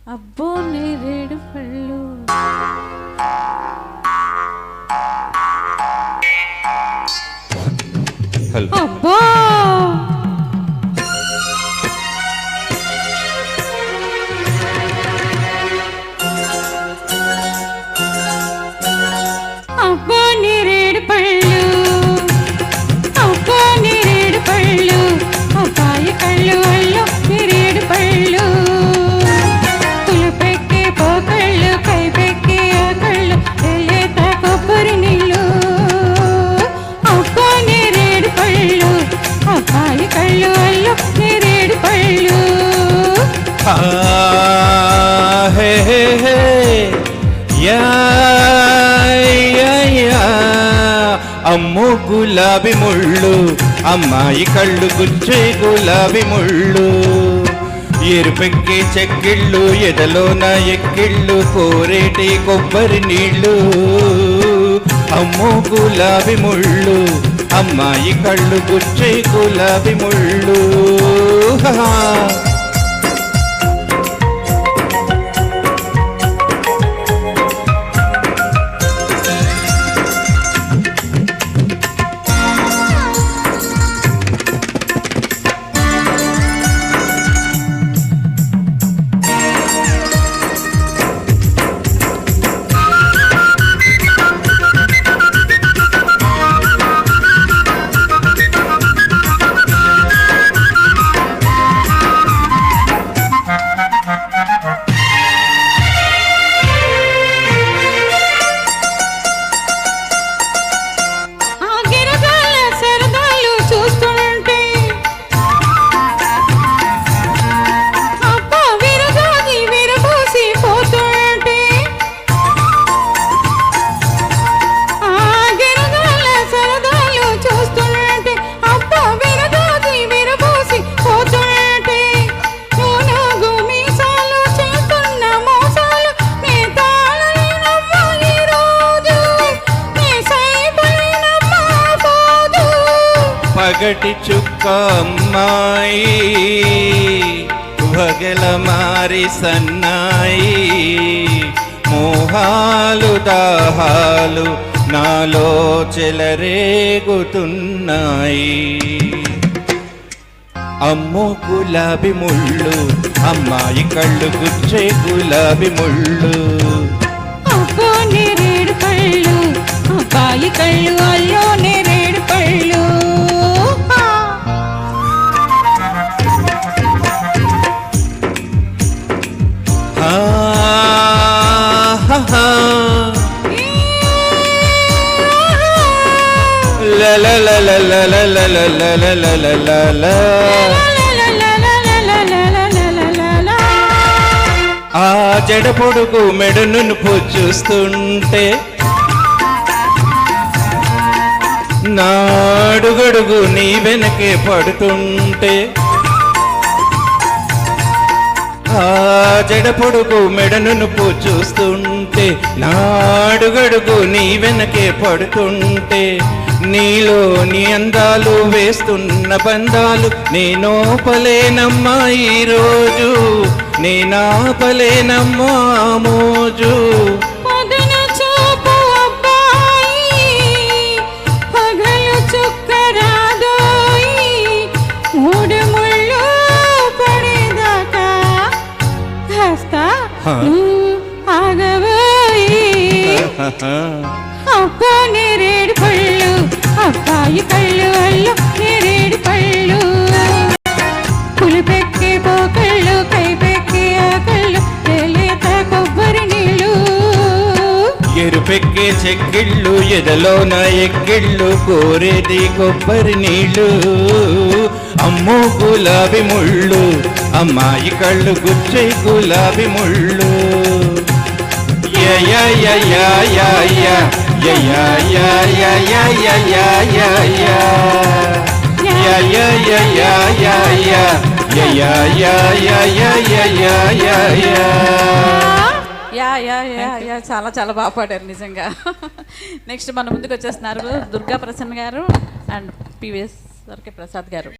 అబ్బో నేరేడు పళ్ళు అబ్బో అబ్బో నేరేడు పళ్ళు అబ్బో నేరేడు పళ్ళు అబ్బాయి కళ్ళు అయ్యో నేరేడు పళ్ళు పులుపెక్కి పోకళ్ళు కైపెక్కి ఆ కళ్ళు లేత కొబ్బరి నీళ్ళు అబ్బో నేరేడు పళ్ళు అబ్బాయి కళ్ళు అయ్యో నేరేడు పళ్ళు అమ్మో గులాబీ ముళ్ళు అమ్మాయి కళ్ళు గుచ్చే గులాబీ ముళ్ళు ఎరుపెక్కి చెక్కిళ్ళు ఎదలోన ఎక్కిళ్ళు కోరేటి కొబ్బరి నీళ్ళు అమ్మో గులాబీ ముళ్ళు అమ్మాయి కళ్ళు గుచ్చే గులాబీ ముళ్ళు పగటి చుక్క అమ్మాయి వగల మారి సన్నాయి మోహాలు దాహాలు నాలో చెలరేగుతున్నాయి అమ్మో గులాబీ ముళ్ళు అమ్మాయి కళ్ళు గుచ్చే గులాబీ ముళ్ళు అబ్బో నేరేడు పళ్ళు అబ్బాయి కళ్ళు అయ్యో నేరేడు పళ్ళు ఆ జడ పొడుగు మెడను చూస్తుంటే నాడుగడుగు నీ వెనకే పడుతుంటే ఆ జడ పొడుగు మెడను చూస్తుంటే నాడుగడుగు నీ వెనకే పడుతుంటే నీలో నీ అందాలు వేస్తున్న బంధాలు నేనోపలేనమ్మా ఈరోజు నేనాపలేనమ్మా మోజు అబ్బో నేరేడు పళ్ళు అబ్బాయి కళ్ళు అయ్యో నేరేడు పళ్ళు పులిపెక్కి పోకళ్ళు కైపెక్కి ఆ కళ్ళు లేత కొబ్బరి నీళ్ళు ఎరుపెక్కి చెక్కిళ్ళు ఎదలోన ఎక్కిళ్ళు కోరేది కొబ్బరి నీళ్ళు అమ్మో గులాబీ ముళ్ళు అమ్మాయి కళ్ళు గుచ్చే గులాబీ ముళ్ళు చాలా చాలా బాగా పాడారు నిజంగా. నెక్స్ట్ మన ముందుకు వచ్చేస్తున్నారు దుర్గా ప్రసన్న గారు అండ్ పివిఎస్ ప్రసాద్ గారు.